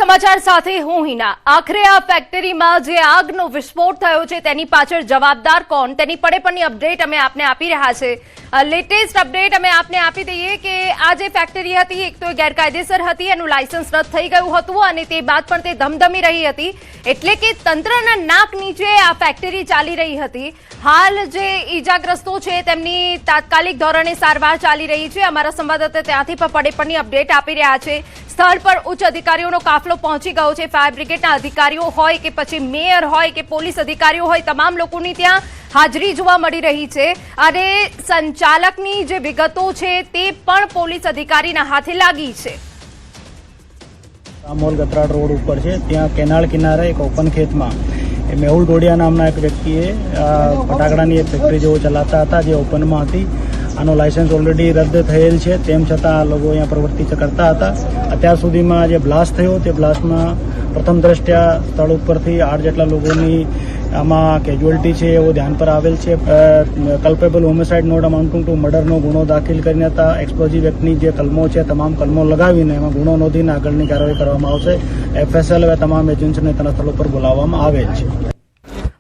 સમાચાર સાથે હું હિના। આખરે આ ફેક્ટરીમાં જે આગનો વિસ્ફોટ થયો છે તેની પાછળ જવાબદાર કોણ તેની પડેપણની અપડેટ અમે આપને આપી રહ્યા છે। લેટેસ્ટ અપડેટ અમે આપને આપી દઈએ કે આ જે ફેક્ટરી હતી એક તો ગેરકાયદેસર હતી, એનું લાયસન્સ રદ થઈ ગયું હતું અને તે બાદ પણ તે ધમધમી રહી હતી, એટલે કે તંત્રના નાક નીચે આ ફેક્ટરી ચાલી રહી હતી। હાલ જે ઈજાગ્રસ્તો છે તેમની તાત્કાલિક ધોરણે સારવાર ચાલી રહી છે। અમારા સંવાદદાતા ત્યાંથી પણ પડેપણની અપડેટ આપી રહ્યા છે। સ્થળ પર ઉચ્ચ અધિકારીઓનો કાફલો પહોંચી ગયો છે। ફાયર બ્રિગેડના અધિકારીઓ હોય કે પછી મેયર હોય કે પોલીસ અધિકારીઓ હોય, તમામ લોકોની ત્યાં હાજરી જોવા મળી રહી છે અને સંચાલકની જે વિગતો છે તે પણ પોલીસ અધિકારીના હાથે લાગી છે। અમોલ ગતરાડ રોડ ઉપર છે, ત્યાં કેનાલ કિનારે એક ઓપન ખેતમાં મેહુલ ડોડિયા નામના એક વ્યક્તિએ ફટાકડાની એક ફેક્ટરી જેવો ચલાવતા હતા, જે ઓપનમાં હતી। આનો લાયસન્સ ઓલરેડી રદ થયેલ છે, તેમ છતાં આ લોકો અહીંયા પ્રવૃત્તિ કરતા હતા। અત્યાર સુધીમાં જે બ્લાસ્ટ થયો તે બ્લાસ્ટમાં પ્રથમ દ્રષ્ટ્યા સ્થળ ઉપરથી 8 જેટલા લોકોની આમાં કેજ્યુઅલ્ટી છે એવો ધ્યાન પર આવેલ છે। કલ્પેબલ હોમિસાઇડ નોટ અમાઉન્ટિંગ ટુ મર્ડરનો ગુનો દાખલ કરીને એક્સપ્લોઝિવ એક્ટની જે કલમો છે તમામ કલમો લગાવીને એમાં ગુનો નોંધીને આગળની કાર્યવાહી કરવામાં આવશે। FSL હવે તમામ એજન્સીને તેના સ્થળ ઉપર બોલાવવામાં આવેલ છે।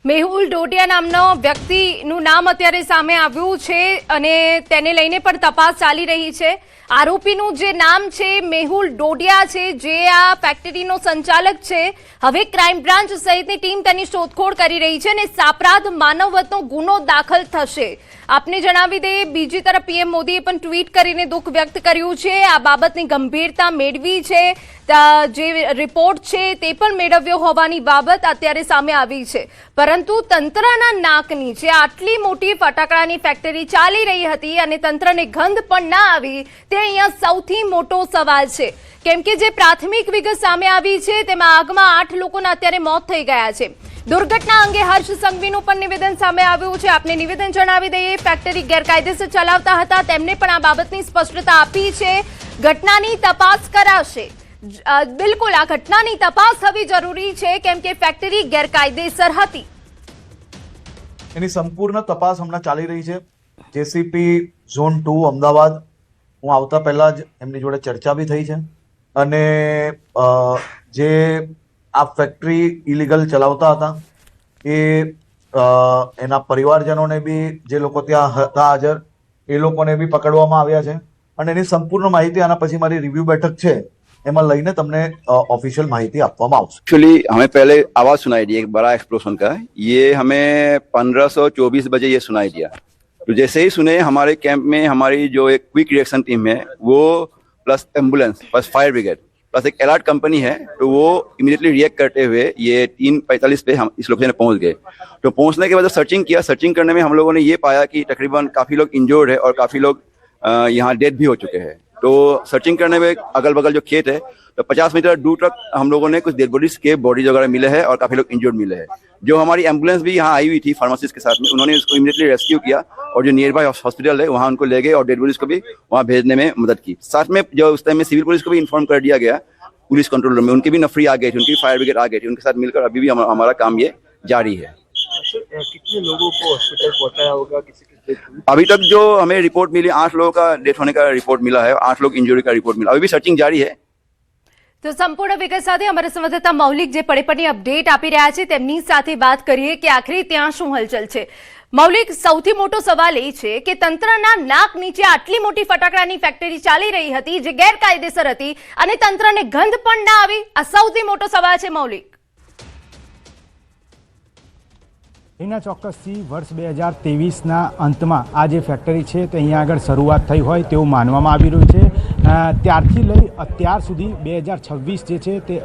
મેહુલ ડોડિયા નામનો વ્યક્તિનું નામ અત્યારે સામે આવ્યું છે અને તેને લઈને પણ તપાસ ચાલી રહી છે। આરોપીનું જે નામ છે મેહુલ ડોડિયા છે, જે આ ફેક્ટરીનો સંચાલક છે। હવે ક્રાઇમ બ્રાન્ચ સહિતની ટીમ તેની શોધખોળ કરી રહી છે અને સાપરાધ માનવવધનો ગુનો દાખલ થશે। આપને જણાવી દઈએ, બીજી તરફ પીએમ મોદીએ પણ ટ્વીટ કરીને દુઃખ વ્યક્ત કર્યું છે। આ બાબતની ગંભીરતા મેળવી છે, જે રિપોર્ટ છે તે પણ મેળવ્યો હોવાની બાબત અત્યારે સામે આવી છે, પરંતુ તંત્રના નાક નીચે આટલી મોટી ફટાકડાની ફેક્ટરી ચાલી રહી હતી અને તંત્રને ગંધ પણ ના આવી, તે અહીંયા સૌથી મોટો સવાલ છે। કેમ કે જે પ્રાથમિક વિગત સામે આવી છે તેમાં આગમાં 8 લોકોના અત્યારે મોત થઈ ગયા છે। દુર્ઘટના અંગે હર્ષ સંઘવીનું પણ નિવેદન સામે આવ્યું છે। આપને નિવેદન જણાવી દઈએ, ફેક્ટરી ગેરકાયદેસર ચલાવતા હતા, તેમને પણ આ બાબતની સ્પષ્ટતા આપી છે। ઘટનાની તપાસ કરાશે। બિલકુલ, આ ઘટનાની તપાસ થવી જરૂરી છે, કેમ કે ફેક્ટરી ગેરકાયદેસર હતી। એની સંપૂર્ણ તપાસ હમણાં ચાલી રહી છે। જેસીપી ઝોન 2 અમદાવાદ, હું આવતા પહેલા જ એમની જોડે ચર્ચા બી થઈ છે અને જે આ ફેક્ટરી ઇલીગલ ચલાવતા હતા એ એના પરિવારજનોને બી, જે લોકો ત્યાં હતા હાજર, એ લોકોને બી પકડવામાં આવ્યા છે અને એની સંપૂર્ણ માહિતી આના પછી મારી રિવ્યુ બેઠક છે એમાં લઈને તમને ऑफिशियल माहिती આપવામાં આવશે। एक्चुअली हमें पहले आवाज सुनाई दी एक बड़ा एक्सप्लोजन का। ये हमें 1524 बजे ये सुनाई दिया, तो जैसे ही सुने हमारे कैंप में हमारी जो एक क्विक रिएक्शन टीम है वो plus ambulance plus fire brigade plus एक अलर्ट कंपनी है, तो वो इमीडिएटली रिएक्ट करते हुए ये 3:45 पे हम इस लोकेशन पहुंच गए। तो पहुंचने के बाद सर्चिंग किया। सर्चिंग करने में हम लोगों ने ये पाया कि तकरीबन काफी लोग इंजर्ड है और काफी लोग यहाँ डेड भी हो चुके हैं। तो सर्चिंग करने में अगल बगल जो खेत है तो 50 मीटर दूर तक हम लोगों ने कुछ डेड बॉडीज के बॉडीज वगैरह मिले हैं और काफी लोग इंजर्ड मिले हैं। जो हमारी एम्बुलेंस भी यहाँ आई हुई थी फार्मासिस्ट के साथ में, उन्होंने उसको इमीडिएटली रेस्क्यू किया और जो नियर बाय हॉस्पिटल है वहाँ उनको ले गए और डेड बॉडीज को भी वहाँ भेजने में मदद की। साथ में जो उस टाइम में सिविल पुलिस को भी इन्फॉर्म कर दिया गया, पुलिस कंट्रोल रूम में उनकी भी नफरी आ गई थी, उनकी फायर ब्रिगेड आ गई थी, उनके साथ मिलकर अभी भी हमारा काम ये जारी है। कितने लोगों को हॉस्पिटल पहुंचाया होगा? किसी अभी तक जो हमें रिपोर्ट मिली 8 लोगों का डेथ होने का रिपोर्ट मिला है, 8 लोग इंजरी का रिपोर्ट मिला। अभी भी सर्चिंग जारी है। તો સંપૂર્ણ વિગત સાથે અમારા સંવાદદાતા મૌલિક જે પડેપણની અપડેટ આપી રહ્યા છે તેમની સાથે વાત કરીએ કે આખરે ત્યાં શું હલચલ છે। મૌલિક, સૌથી મોટો સવાલ એ છે કે તંત્રના નાક નીચે આટલી મોટી ફટાકડાની ફેક્ટરી ચાલી રહી હતી જે ગેરકાયદેસર હતી અને તંત્રને ગંધ પણ ના આવી, આ સૌથી મોટો સવાલ છે। મૌલિક, એના ચોક્કસથી વર્ષ 2023ના અંતમાં આ જે ફેક્ટરી છે તે અહીંયા આગળ શરૂઆત થઈ હોય તેવું માનવામાં આવી રહ્યું છે। ત્યારથી લઈ અત્યાર સુધી 2026 જે છે તે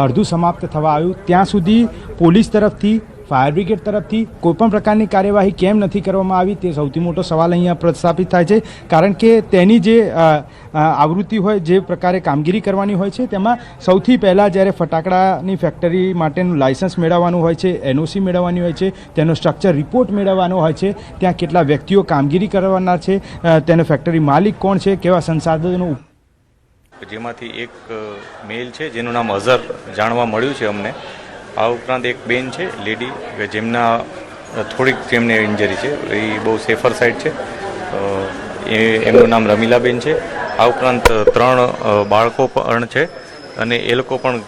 અડધું સમાપ્ત થવા આવ્યું, ત્યાં સુધી પોલીસ તરફથી, ફાયર બ્રિગેડ તરફથી કોઈપણ પ્રકારની કાર્યવાહી કેમ નથી કરવામાં આવી, તે સૌથી મોટો સવાલ અહીંયા પ્રસ્થાપિત થાય છે। કારણ કે તેની જે આવૃત્તિ હોય, જે પ્રકારે કામગીરી કરવાની હોય છે, તેમાં સૌથી પહેલાં જ્યારે ફટાકડાની ફેક્ટરી માટેનું લાયસન્સ મેળવવાનું હોય છે, NOC મેળવવાની હોય છે, તેનો સ્ટ્રક્ચર રિપોર્ટ મેળવવાનો હોય છે, ત્યાં કેટલા વ્યક્તિઓ કામગીરી કરવાના છે, તેનો ફેક્ટરી માલિક કોણ છે, કેવા સંસાધનો, જેમાંથી એક મેલ છે જેનું નામ અઝર જાણવા મળ્યું છે અમને। આ ઉપરાંત એક બેન છે લેડી કે જેમના થોડીક જેમને ઇન્જરી છે, એ બહુ સેફર સાઈડ છે, એમનું નામ રમીલાબેન છે। આ ઉપરાંત 3 બાળકો પણ છે અને એ લોકો પણ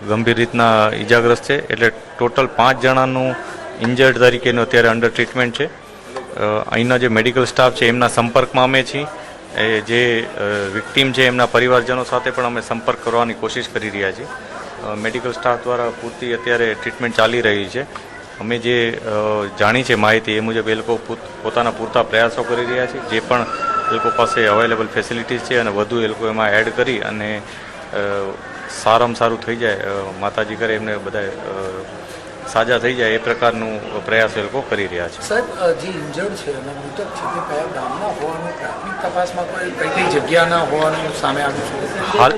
ગંભીર રીતના ઈજાગ્રસ્ત છે. એટલે ટોટલ 5 જણાનું ઇન્જર્ડ તરીકેનું અત્યારે અંડર ટ્રીટમેન્ટ છે. અહીંના જે મેડિકલ સ્ટાફ છે એમના સંપર્કમાં અમે છીએ. જે વિક્ટીમ છે એમના પરિવારજનો સાથે પણ અમે સંપર્ક કરવાની કોશિશ કરી રહ્યા છીએ. મેડિકલ સ્ટાફ દ્વારા પૂરતી અત્યારે ટ્રીટમેન્ટ ચાલી રહી છે. અમે જે જાણી છે માહિતી એ મુજબ એ લોકો પોતાના પૂરતા પ્રયાસો કરી રહ્યા છે. જે પણ એ લોકો પાસે અવેલેબલ ફેસિલિટીઝ છે અને વધુ એ લોકો એમાં એડ કરી અને સારામાં સારું થઈ જાય, માતાજી કરે એમને બધા સાજા થઈ જાય એ પ્રકારનું પ્રયાસ એ લોકો કરી રહ્યા છે. સાહેબ, જે ઇન્જર્ડ છે અને મૃતક છે તે કયા ગામના હોવાનું પ્રાથમિક તપાસમાં કઈ જગ્યાના હોવાનું સામે આવ્યું છે?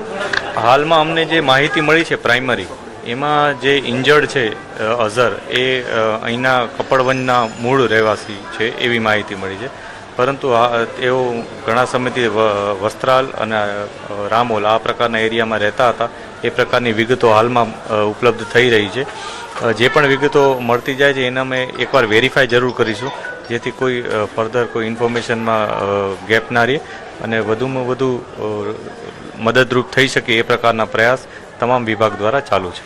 હાલમાં અમને જે માહિતી મળી છે પ્રાઇમરી, એમાં જે ઇન્જર્ડ છે અઝર એ અહીંના કપડવંજના મૂળ રહેવાસી છે એવી માહિતી મળી છે. પરંતુ તેઓ ઘણા સમયથી વસ્ત્રાલ અને રામોલ આ પ્રકારના એરિયામાં રહેતા હતા. એ પ્રકારની વિગતો હાલમાં ઉપલબ્ધ થઈ રહી છે. જે પણ વિગતો મળતી જાય છે એના અમે એકવાર વેરીફાઈ જરૂર કરીશું, જેથી કોઈ ફર્ધર કોઈ ઇન્ફોર્મેશનમાં ગેપ ના રહે અને વધુમાં વધુ મદદરૂપ થઈ શકે એ પ્રકારના પ્રયાસ તમામ વિભાગ દ્વારા ચાલુ છે.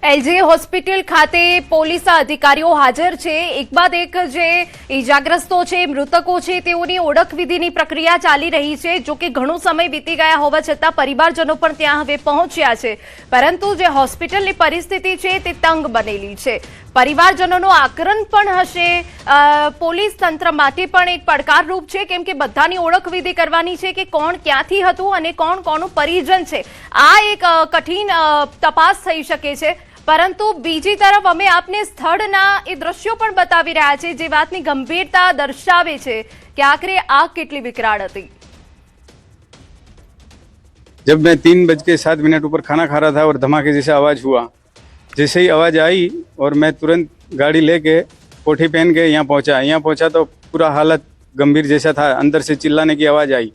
એલજી હોસ્પિટલ ખાતે પોલીસ અધિકારીઓ હાજર છે. એક બાદ એક જે ઈજાગ્રસ્તો છે, મૃતકો છે, તેઓની ઓળખવિધિની પ્રક્રિયા ચાલી રહી છે. જો કે ઘણો સમય વીતી ગયા હોવા છતાં પરિવારજનો પણ ત્યાં હવે પહોંચ્યા છે. પરંતુ જે હોસ્પિટલની પરિસ્થિતિ છે તે તંગ બનેલી છે. પરિવારજનોનો આક્રંદ પણ હશે. પોલીસ તંત્ર માટે પણ એક પડકારરૂપ છે, કેમ કે બધાની ઓળખવિધિ કરવાની છે કે કોણ ક્યાંથી હતું અને કોણ કોનું પરિજન છે. આ એક કઠિન તપાસ થઈ શકે છે. પરંતુ બીજી તરફ અમે આપને સ્થળના એ દ્રશ્યો પણ બતાવી રહ્યા છે, જે વાતની ગંભીરતા દર્શાવે છે કે આખરે આગ કેટલી વિકરાળ હતી. जब मैं 3:07 पर खाना खा रहा था और धमाके जैसा आवाज़ हुआ, जैसे ही आवाज़ आई और मैं तुरंत गाड़ी लेके कोठी पहन के यहाँ पहुँचा तो पूरा हालत गंभीर जैसा था. अंदर से चिल्लाने की आवाज़ आई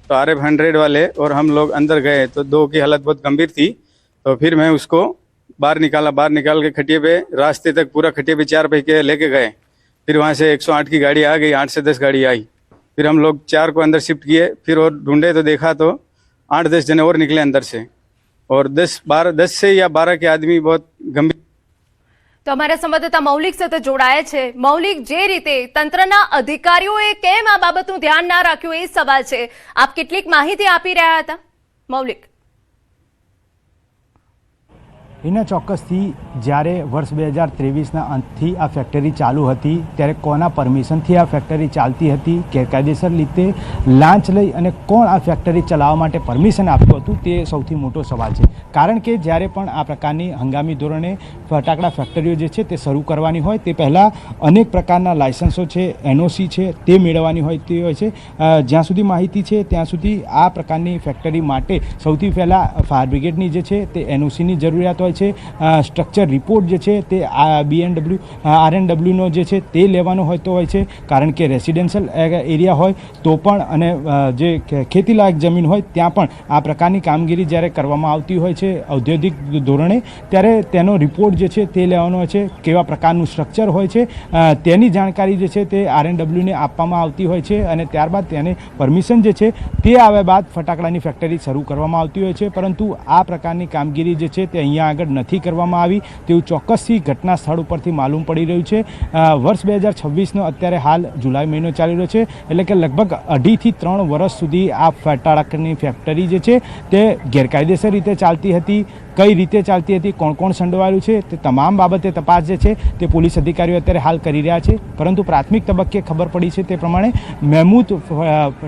तो RF100 वाले और हम लोग अंदर गए तो 2 की हालत बहुत गंभीर थी. तो फिर मैं उसको बाहर निकाल के खटिए पे रास्ते तक पूरा खटिए पे 4 पहिए लेके गए. फिर वहाँ से 108 की गाड़ी आ गई, 8 से 10 गाड़ी आई. फिर हम लोग 4 को अंदर शिफ्ट किए. फिर और ढूंढे तो देखा तो 8-10 जने और निकले अंदर से और 10 से या 12 के आदमी बहुत गंभीर. તો અમારા સંવાદદાતા મૌલિક સાથે જોડાયા છે. મૌલિક, જે રીતે તંત્રના અધિકારીઓએ કેમ આ બાબતનું ધ્યાન ના રાખ્યું એ સવાલ છે. આપ કેટલીક માહિતી આપી રહ્યા હતા મૌલિક. એના ચોક્કસથી જ્યારે વર્ષ 2023ના અંતથી આ ફેક્ટરી ચાલુ હતી ત્યારે કોના પરમિશનથી આ ફેક્ટરી ચાલતી હતી, ગેરકાયદેસર રીતે લાંચ લઈ અને કોણ આ ફેક્ટરી ચલાવવા માટે પરમિશન આપ્યું હતું, તે સૌથી મોટો સવાલ છે. કારણ કે જ્યારે પણ આ પ્રકારની હંગામી ધોરણે ફટાકડા ફેક્ટરીઓ જે છે તે શરૂ કરવાની હોય તે પહેલાં અનેક પ્રકારના લાયસન્સો છે, NOC છે, તે મેળવવાની હોય તે હોય છે. જ્યાં સુધી માહિતી છે ત્યાં સુધી આ પ્રકારની ફેક્ટરી માટે સૌથી પહેલાં ફાયર બ્રિગેડની જે છે તે NOCની જરૂરિયાત હોય છે. સ્ટ્રક્ચર રિપોર્ટ જે છે તે RNW જે છે તે લેવાનો હોતો હોય છે. કારણ કે રેસિડેન્શિયલ એરિયા હોય તો પણ અને જે ખેતીલાયક જમીન હોય ત્યાં પણ આ પ્રકારની કામગીરી જ્યારે કરવામાં આવતી હોય છે ઔદ્યોગિક ધોરણે, ત્યારે તેનો રિપોર્ટ જે છે તે લેવાનો હોય છે. કેવા પ્રકારનું સ્ટ્રક્ચર હોય છે તેની જાણકારી જે છે તે RNWને આપવામાં આવતી હોય છે અને ત્યારબાદ તેને પરમિશન જે છે તે આવ્યા બાદ ફટાકડાની ફેક્ટરી શરૂ કરવામાં આવતી હોય છે. પરંતુ આ પ્રકારની કામગીરી જે છે તે અહીંયા આગળ નથી કરવામાં આવી તેવું ચોક્કસથી ઘટના સ્થળ ઉપરથી માલુમ પડી રહ્યું છે. વર્ષ 2026નો અત્યારે હાલ જુલાઈ મહિનો ચાલી રહ્યો છે, એટલે કે લગભગ 2.5 થી 3 વર્ષ સુધી આ ફટાકડાની ફેક્ટરી જે છે તે ગેરકાયદેસર રીતે ચાલતી હતી. કઈ રીતે ચાલતી હતી, કોણ કોણ સંડોવાયેલું છે, તે તમામ બાબતે તપાસ જે છે તે પોલીસ અધિકારીઓ અત્યારે હાલ કરી રહ્યા છે. પરંતુ પ્રાથમિક તબક્કે ખબર પડી છે તે પ્રમાણે મહેમૂદ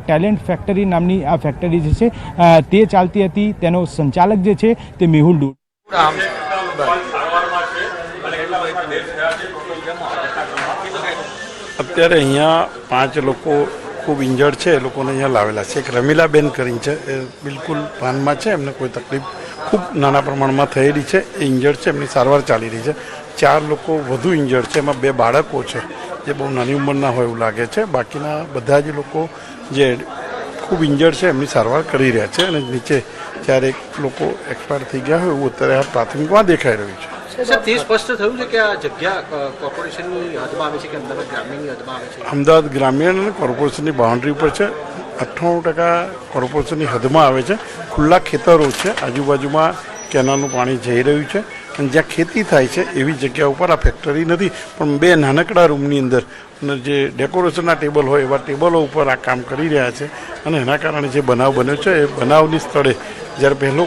ટેલેન્ટ ફેક્ટરી નામની આ ફેક્ટરી જે છે તે ચાલતી હતી. તેનો સંચાલક જે છે તે મેહુલ અત્યારે અહીંયા 5 લોકો ખૂબ ઇન્જર્ડ છે. એ લોકોને અહીંયા લાવેલા છે. એક રમીલાબેન કરીને છે, એ બિલકુલ ભાનમાં છે, એમને કોઈ તકલીફ ખૂબ નાના પ્રમાણમાં થયેલી છે. એ ઇન્જર્ડ છે, એમની સારવાર ચાલી રહી છે. 4 લોકો વધુ ઇન્જર્ડ છે, એમાં 2 બાળકો છે જે બહુ નાની ઉંમરના હોય એવું લાગે છે. બાકીના બધા જ લોકો જે ખૂબ ઇન્જર્ડ છે એમની સારવાર કરી રહ્યા છે અને નીચે 4 લોકો એક્સપાયર થઈ ગયા હોય એવું અત્યારે આ પ્રાથમિકમાં દેખાઈ રહ્યું છે. સર તે સ્પષ્ટ થયું છે કે આ જગ્યા કોર્પોરેશનની હદમાં આવે છે કે અમદાવાદ ગ્રામ્યની હદમાં આવે છે? અમદાવાદ ગ્રામ્ય અને કોર્પોરેશનની બાઉન્ડ્રી પર છે. 98% કોર્પોરેશનની હદમાં આવે છે. ખુલ્લા ખેતરો છે, આજુબાજુમાં કેનાલનું પાણી જઈ રહ્યું છે અને જ્યાં ખેતી થાય છે એવી જગ્યા ઉપર આ ફેક્ટરી નથી, પણ 2 નાનકડા રૂમની અંદર અને જે ડેકોરેશનના ટેબલ હોય એવા ટેબલો ઉપર આ કામ કરી રહ્યા છે. અને એના કારણે જે બનાવ બન્યો છે એ બનાવની સ્થળે જ્યારે પહેલો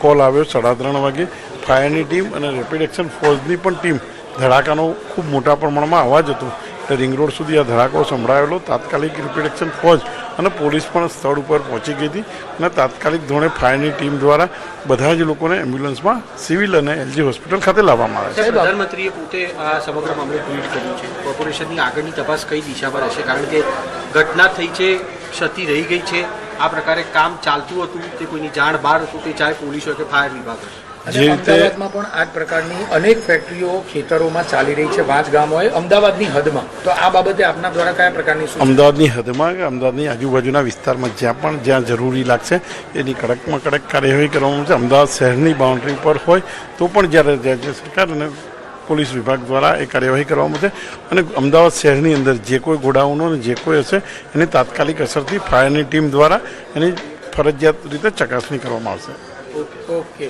કોલ આવ્યો 3:30 વાગે, ફાયરની ટીમ અને રેપિડ એક્શન ફોર્સની પણ ટીમ, ધડાકાનો ખૂબ મોટા પ્રમાણમાં અવાજ હતો એટલે રિંગ રોડ સુધી આ ધડાકો સંભળાયેલો. તાત્કાલિક રેપિડ એક્શન ફોર્સ અને પોલીસ પણ સ્થળ ઉપર પહોંચી ગઈ હતી અને તાત્કાલિક ધોરણે ફાયરની ટીમ દ્વારા બધા જ લોકોને એમ્બ્યુલન્સમાં સિવિલ અને એલજી હોસ્પિટલ ખાતે લાવવામાં આવે છે. પ્રધાનમંત્રીએ પોતે આ સમગ્ર મામલે ટ્વીટ કર્યું છે. કોર્પોરેશનની આગળની તપાસ કઈ દિશામાં રહેશે? કારણ કે ઘટના થઈ છે, ક્ષતિ રહી ગઈ છે, આ પ્રકારે કામ ચાલતું હતું, તે કોઈની જાણ બહાર હતું, તે ચાહે પોલીસ હોય કે ફાયર વિભાગ હોય. જે રીતે અમદાવાદમાં પણ આ જ પ્રકારની અનેક ફેક્ટરીઓ ખેતરોમાં ચાલી રહી છે, 5 ગામોએ અમદાવાદની હદમાં. તો આ બાબતે આપના દ્વારા કયા પ્રકારની અમદાવાદની હદમાં કે અમદાવાદની આજુબાજુના વિસ્તારમાં જ્યાં જરૂરી લાગશે એની કડકમાં કડક કાર્યવાહી કરવામાં આવશે. અમદાવાદ શહેરની બાઉન્ડ્રી પર હોય તો પણ જ્યારે રાજ્ય સરકાર અને પોલીસ વિભાગ દ્વારા એ કાર્યવાહી કરવામાં આવશે અને અમદાવાદ શહેરની અંદર જે કોઈ ગોડાઉનો અને જે કોઈ હશે એની તાત્કાલિક અસરથી ફાયરની ટીમ દ્વારા એની ફરજિયાત રીતે ચકાસણી કરવામાં આવશે. ઓકે.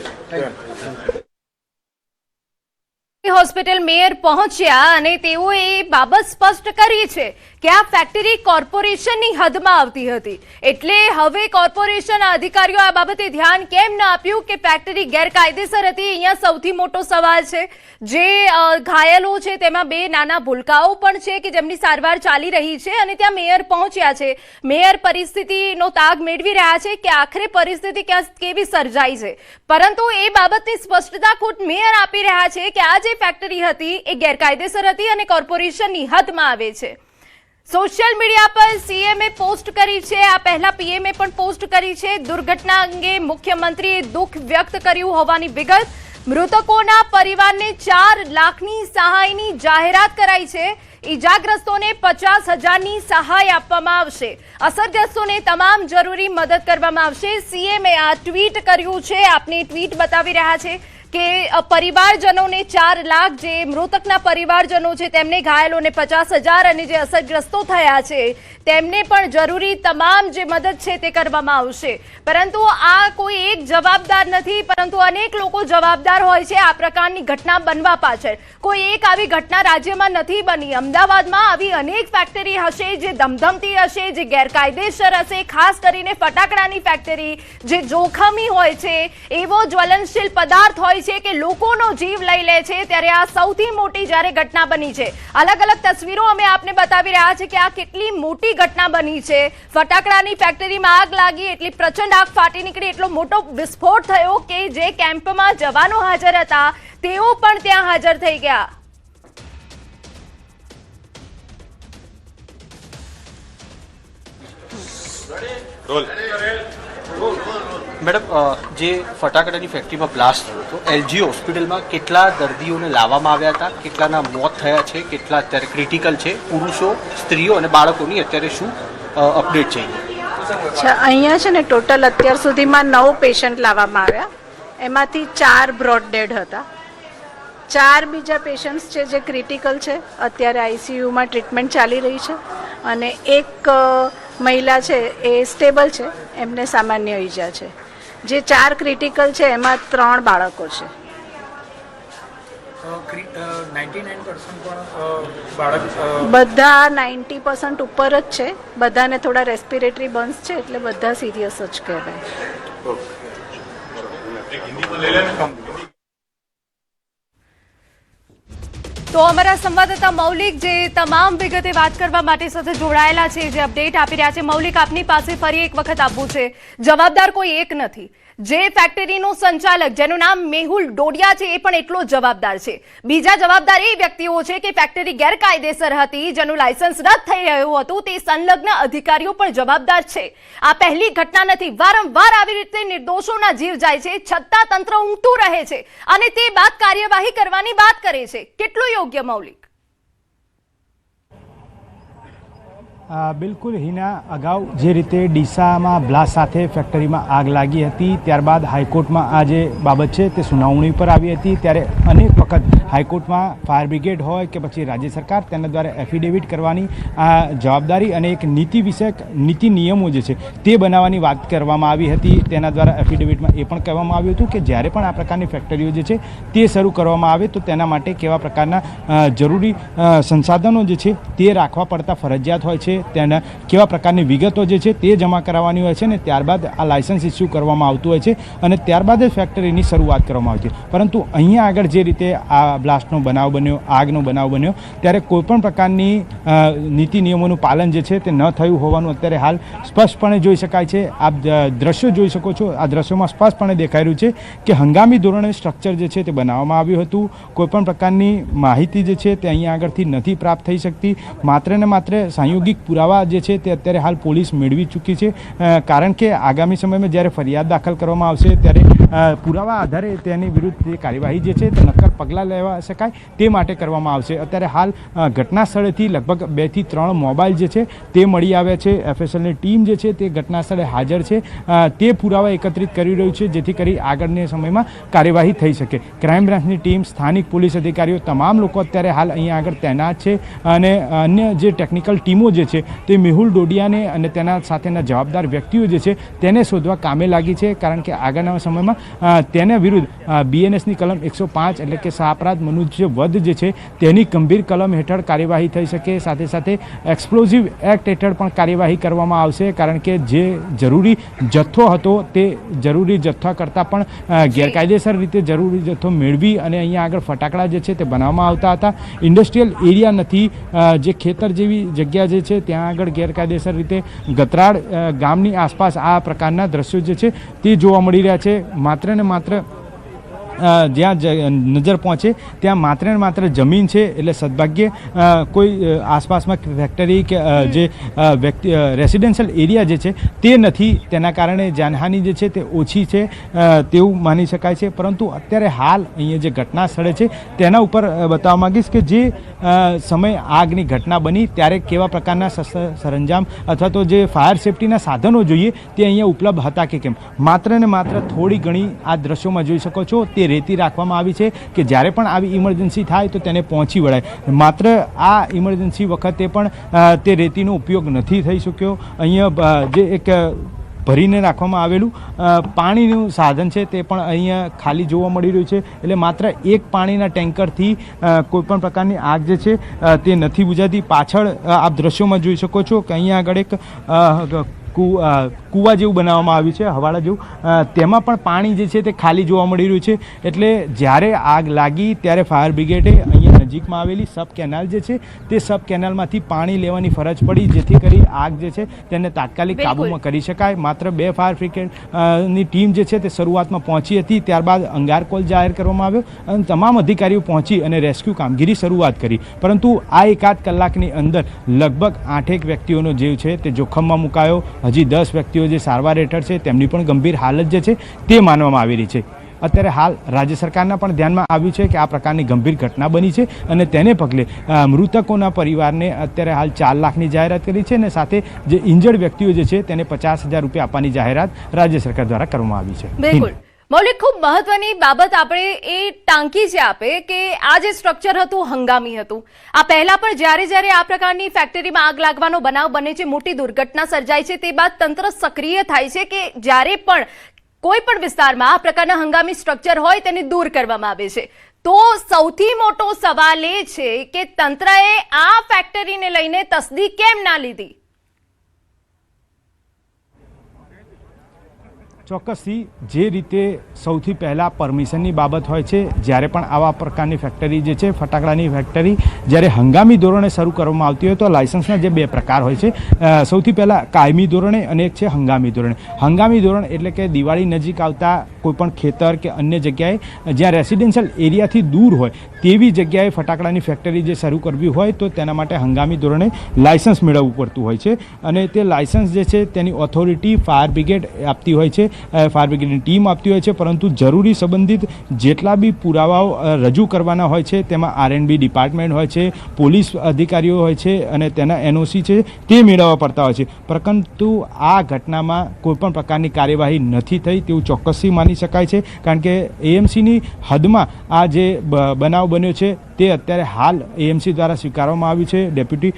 હોસ્પિટલ મેયર પહોંચ્યા અને તેઓએ એ બાબત સ્પષ્ટ કરી છે કે આ ફેક્ટરી કોર્પોરેશનની હદમાં આવતી હતી. એટલે હવે કોર્પોરેશનના અધિકારીઓ આ બાબતે ધ્યાન કેમ ન આપ્યું કે ફેક્ટરી ગેરકાયદેસર હતી? અહીંયા સૌથી મોટો સવાલ છે. જે ઘાયલો છે તેમાં 2 નાના ભૂલકાઓ પણ છે કે જેમની સારવાર ચાલી રહી છે અને ત્યાં મેયર પહોંચ્યા છે. મેયર પરિસ્થિતિનો તાગ મેળવી રહ્યા છે કે આખરે પરિસ્થિતિ કેવી સર્જાઈ છે, પરંતુ એ બાબતની સ્પષ્ટતા ખુદ મેયર આપી રહ્યા છે કે આ જે ફેક્ટરી હતી એ ગેરકાયદેસર હતી અને કોર્પોરેશનની હદમાં આવે છે. સોશિયલ મીડિયા પર સીએમએ પોસ્ટ કરી છે, આ પહેલા પીએમએ પણ પોસ્ટ કરી છે. દુર્ઘટના અંગે મુખ્યમંત્રીએ દુઃખ વ્યક્ત કર્યું હોવાની વિગત. મૃતકોના પરિવારને 4 લાખની સહાયની જાહેરાત કરાઈ છે. ઈજાગ્રસ્તોને 50,000ની સહાય આપવામાં આવશે. અસરગ્રસ્તોને તમામ જરૂરી મદદ કરવામાં આવશે. સીએમએ આ ટ્વીટ કર્યું છે, આપને ટ્વીટ બતાવી રહ્યા છે કે પરિવારજનોને 4 લાખ, જે મૃતકના પરિવારજનો છે તેમને ઘાયલોને 50,000 અને જે અસરગ્રસ્તો થયા છે તેમને પણ જરૂરી તમામ જે મદદ છે તે કરવામાં આવશે. પરંતુ આ કોઈ એક જવાબદાર નથી, પરંતુ અનેક લોકો જવાબદાર હોય છે આ પ્રકારની ઘટના બનવા પાછળ. કોઈ એક આવી ઘટના રાજ્યમાં નથી બની. અમદાવાદમાં આવી અનેક ફેક્ટરી હશે જે ધમધમતી હશે, જે ગેરકાયદેસર હશે. ખાસ કરીને ફટાકડાની ફેક્ટરી જે જોખમી હોય છે, એવો જ્વલનશીલ પદાર્થ હોય છે કે લોકોનો જીવ લઈ લે છે. ત્યારે આ સૌથી મોટી જ્યારે ઘટના બની છે. અલગ અલગ તસવીરો અમે આપને બતાવી રહ્યા છે કે આ કેટલી મોટી ઘટના બની છે. ફટાકડાની ફેક્ટરીમાં આગ લાગી, એટલી પ્રચંડ આગ ફાટી નીકળી, એટલો મોટો વિસ્ફોટ થયો કે જે કેમ્પમાં જવાનો હાજર હતા તેઓ પણ ત્યાં હાજર થઈ ગયા. મેડમ, જે ફટાકડાની ફેક્ટરીમાં બ્લાસ્ટ થયો હતો, એલજી હોસ્પિટલમાં કેટલા દર્દીઓને લાવવામાં આવ્યા હતા, કેટલાના મોત થયા છે, કેટલા અત્યારે ક્રિટિકલ છે, પુરુષો, સ્ત્રીઓ અને બાળકોની અત્યારે શું અપડેટ છે? અહીંયા છે ને ટોટલ અત્યાર સુધીમાં 9 પેશન્ટ લાવવામાં આવ્યા. એમાંથી 4 બ્રોડ ડેડ હતા. 4 બીજા પેશન્ટ્સ છે જે ક્રિટિકલ છે, અત્યારે આઈસીયુમાં ટ્રીટમેન્ટ ચાલી રહી છે. અને એક મહિલા છે એ સ્ટેબલ છે, એમને સામાન્ય ઈજા છે. જે 4 ક્રિટિકલ છે એમાં 3 બાળકો છે. 99% બધા 90% ઉપર જ છે. બધાને થોડા રેસ્પિરેટરી બર્ન્સ છે, એટલે બધા સિરિયસ જ કહેવાય. તો અમારા સંવાદદાતા મૌલિક જે તમામ વિગતે વાત કરવા માટે સાથે જોડાયેલા છે, જે અપડેટ આપી રહ્યા છે. મૌલિક, આપની પાસે ફરી એક વખત આપવું છે, જવાબદાર કોઈ એક નથી. જે ફેક્ટરીનો સંચાલક જેનું નામ મેહુલ ડોડિયા છે એ પણ એટલો જવાબદાર છે. બીજા જવાબદાર એ વ્યક્તિઓ છે કે ફેક્ટરી ગેરકાયદેસર હતી, જેનું લાયસન્સ રદ થઈ રહ્યું હતું, તે સંલગ્ન અધિકારીઓ પણ જવાબદાર છે. આ પહેલી ઘટના નથી. વારંવાર આવી રીતે નિર્દોષોના જીવ જાય છે, છતાં તંત્ર ઊંઘતું રહે છે અને તે બાદ કાર્યવાહી કરવાની વાત કરે છે. કેટલું યોગ્ય, મૌલિક? બિલકુલ હિના, અગાઉ જે રીતે ડીસામાં બ્લાસ્ટ સાથે ફેક્ટરીમાં આગ લાગી હતી, ત્યારબાદ હાઈકોર્ટમાં આ જે બાબત છે તે સુનાવણી પર આવી હતી, ત્યારે અનેક વખત હાઈકોર્ટમાં ફાયર બ્રિગેડ હોય કે પછી રાજ્ય સરકાર તેના દ્વારા એફિડેવિટ કરવાની જવાબદારી અને એક નીતિ વિષયક નીતિ નિયમો જે છે તે બનાવવાની વાત કરવામાં આવી હતી. તેના દ્વારા એફિડેવિટમાં એ પણ કહેવામાં આવ્યું હતું કે જ્યારે પણ આ પ્રકારની ફેક્ટરીઓ જે છે તે શરૂ કરવામાં આવે તો તેના માટે કેવા પ્રકારના જરૂરી સંસાધનો જે છે તે રાખવા પડતા ફરજિયાત હોય છે, તેના કેવા પ્રકારની વિગતો જે છે તે જમા કરાવવાની હોય છે અને ત્યારબાદ આ લાયસન્સ ઇસ્યુ કરવામાં આવતું હોય છે અને ત્યારબાદ જ ફેક્ટરીની શરૂઆત કરવામાં આવતી. પરંતુ અહીંયા આગળ જે રીતે આ બ્લાસ્ટનો બનાવ બન્યો, આગનો બનાવ બન્યો, ત્યારે કોઈપણ પ્રકારની નીતિ નિયમોનું પાલન જે છે તે ન થયું હોવાનું અત્યારે હાલ સ્પષ્ટપણે જોઈ શકાય છે. આપ દ્રશ્યો જોઈ શકો છો, આ દ્રશ્યોમાં સ્પષ્ટપણે દેખાઈ રહ્યું છે કે હંગામી ધોરણે સ્ટ્રક્ચર જે છે તે બનાવવામાં આવ્યું હતું. કોઈપણ પ્રકારની માહિતી જે છે તે અહીંયા આગળથી નથી પ્રાપ્ત થઈ શકતી. માત્ર ને માત્ર સંયોગિક પુરાવા જે છે તે અત્યારે હાલ પોલીસ મેળવી ચૂકી છે, કારણ કે આગામી સમયમાં જ્યારે ફરિયાદ દાખલ કરવામાં આવશે ત્યારે પુરાવા આધારે તેની વિરુદ્ધ જે કાર્યવાહી જે છે તે નક્કર પગલાં લેવા શકાય તે માટે કરવામાં આવશે. અત્યારે હાલ ઘટના સ્થળેથી લગભગ 2 થી 3 મોબાઈલ જે છે તે મળી આવ્યા છે. એફએસએલની ટીમ જે છે તે ઘટના સ્થળે હાજર છે, તે પુરાવા એકત્રિત કરી રહ્યું છે જેથી કરી આગળના સમયમાં કાર્યવાહી થઈ શકે. ક્રાઇમ બ્રાન્ચની ટીમ, સ્થાનિક પોલીસ અધિકારીઓ, તમામ લોકો અત્યારે હાલ અહીંયા આગળ તૈનાત છે અને અન્ય જે ટેકનિકલ ટીમો જે છે તે મેહુલ ડોડિયાને અને તેના સાથેના જવાબદાર વ્યક્તિઓ જે છે તેને શોધવા કામે લાગી છે, કારણ કે આગળના સમયમાં તેના વિરુદ્ધ બીએનએસની કલમ 105 એટલે કે સહાપરાધ મનુષ્ય વધ જે છે તેની ગંભીર કલમ હેઠળ કાર્યવાહી થઈ શકે. સાથે સાથે એક્સપ્લોઝિવ એક્ટ હેઠળ પણ કાર્યવાહી કરવામાં આવશે, કારણ કે જે જરૂરી જથ્થો હતો તે જરૂરી જથ્થા કરતાં પણ ગેરકાયદેસર રીતે જરૂરી જથ્થો મેળવી અને અહીંયા આગળ ફટાકડા જે છે તે બનાવવામાં આવતા હતા. ઇન્ડસ્ટ્રીયલ એરિયા નથી, જે ખેતર જેવી જગ્યા જે છે ત્યાં આગળ ગેરકાયદેસર રીતે ગતરાડ ગામની આસપાસ આ પ્રકારના દ્રશ્યો જે છે તે જોવા મળી રહ્યા છે. માત્ર ને માત્ર જ્યાં નજર પહોંચે ત્યાં માત્ર ને માત્ર જમીન છે, એટલે સદભાગ્યે કોઈ આસપાસમાં ફેક્ટરી કે જે વ્યક્તિ રેસિડેન્શિયલ એરિયા જે છે તે નથી, તેના કારણે જાનહાનિ જે છે તે ઓછી છે તેવું માની શકાય છે. પરંતુ અત્યારે હાલ અહીંયા જે ઘટના સ્થળે છે તેના ઉપર બતાવવા માગીશ કે જે સમય આગની ઘટના બની ત્યારે કેવા પ્રકારના સરંજામ અથવા તો જે ફાયર સેફટીના સાધનો જોઈએ તે અહીંયા ઉપલબ્ધ હતા કે કેમ. માત્ર ને માત્ર થોડી ઘણી આ દ્રશ્યોમાં જોઈ શકો છો તે રેતી રાખવામાં આવી છે કે જ્યારે પણ આવી ઇમરજન્સી થાય તો તેને પહોંચી વળાય. માત્ર આ ઇમરજન્સી વખતે પણ તે રેતીનો ઉપયોગ નથી થઈ શક્યો. અહીંયા જે એક ભરીને રાખવામાં આવેલું પાણીનું સાધન છે તે પણ અહીંયા ખાલી જોવા મળી રહ્યું છે, એટલે માત્ર એક પાણીના ટેન્કરથી કોઈપણ પ્રકારની આગ જે છે તે નથી બુઝાતી. પાછળ આપ દ્રશ્યોમાં જોઈ શકો છો કે અહીંયા આગળ એક કૂવા જેવું બનાવવામાં આવ્યું છે, હવાડા જેવું, તેમાં પણ પાણી જે છે તે ખાલી જોવા મળી રહ્યું છે. એટલે જ્યારે આગ લાગી ત્યારે ફાયર બ્રિગેડે અહીંયા નજીકમાં આવેલી સબ કેનાલ જે છે તે સબ કેનાલમાંથી પાણી લેવાની ફરજ પડી, જેથી કરી આગ જે છે તેને તાત્કાલિક કાબૂમાં કરી શકાય. માત્ર 2 ફાયર બ્રિગેડની ટીમ જે છે તે શરૂઆતમાં પહોંચી હતી, ત્યારબાદ અંગાર કોલ જાહેર કરવામાં આવ્યો અને તમામ અધિકારીઓ પહોંચી અને રેસ્ક્યુ કામગીરી શરૂઆત કરી. પરંતુ આ 1-8 કલાકની અંદર લગભગ 8 વ્યક્તિઓનો જીવ છે તે જોખમમાં મુકાયો. હજી 10 વ્યક્તિઓ જે સારવાર હેઠળ છે તેમની પણ ગંભીર હાલત જે છે તે માનવામાં આવી રહી છે. અત્યારે હાલ રાજ્ય સરકારના પણ ધ્યાનમાં આવ્યું છે કે આ પ્રકારની ગંભીર ઘટના બની છે અને તેને પગલે મૃતકોના પરિવારને અત્યારે હાલ 4 લાખની જાહેરાત કરી છે અને સાથે જે ઇન્જર્ડ વ્યક્તિઓ જે છે તેને 50,000 રૂપિયા આપવાની જાહેરાત રાજ્ય સરકાર દ્વારા કરવામાં આવી છે. બિલકુલ મૌલિક, ખૂબ મહત્વની બાબત આપણે એ ટાંકી છે આપે કે આ જે સ્ટ્રક્ચર હતું હંગામી હતું. આ પહેલા પણ જ્યારે આ પ્રકારની ફેક્ટરીમાં આગ લાગવાનો બનાવ બને છે, મોટી દુર્ઘટના સર્જાય છે, તે બાદ તંત્ર સક્રિય થાય છે કે જ્યારે પણ કોઈ પણ વિસ્તારમાં આ પ્રકારના હંગામી સ્ટ્રક્ચર હોય તેને દૂર કરવામાં આવે છે. તો સૌથી મોટો સવાલ એ છે કે તંત્રએ આ ફેક્ટરીને લઈને તસદી કેમ ના લીધી? ચોક્કસથી જે રીતે સૌથી પહેલાં પરમિશનની બાબત હોય છે, જ્યારે પણ આવા પ્રકારની ફેક્ટરી જે છે ફટાકડાની ફેક્ટરી જ્યારે હંગામી ધોરણે શરૂ કરવામાં આવતી હોય તો લાયસન્સના જે 2 પ્રકાર હોય છે, સૌથી પહેલાં કાયમી ધોરણે અને એક છે હંગામી ધોરણે. હંગામી ધોરણ એટલે કે દિવાળી નજીક આવતા કોઈપણ ખેતર કે અન્ય જગ્યાએ જ્યાં રેસિડેન્શિયલ એરિયાથી દૂર હોય તેવી જગ્યાએ ફટાકડાની ફેક્ટરી જે શરૂ કરવી હોય તો તેના માટે હંગામી ધોરણે લાયસન્સ મેળવવું પડતું હોય છે અને તે લાયસન્સ જે છે તેની ઓથોરિટી ફાયર બ્રિગેડ આપતી હોય છે. ફાયર બ્રિગેડની ટીમ આપતી હોય છે, પરંતુ જરૂરી સંબંધિત જેટલા બી પુરાવાઓ રજૂ કરવાના હોય છે તેમાં R&B ડિપાર્ટમેન્ટ હોય છે, પોલીસ અધિકારીઓ હોય છે અને તેના NOC છે તે મેળવવા પડતા હોય છે. પરંતુ આ ઘટનામાં કોઈપણ પ્રકારની કાર્યવાહી નથી થઈ તેવું ચોક્કસથી માની શકાય છે, કારણ કે AMCની હદમાં આ જે બનાવ બન્યો છે તે અત્યારે હાલ AMC દ્વારા સ્વીકારવામાં આવ્યું છે. ડેપ્યુટી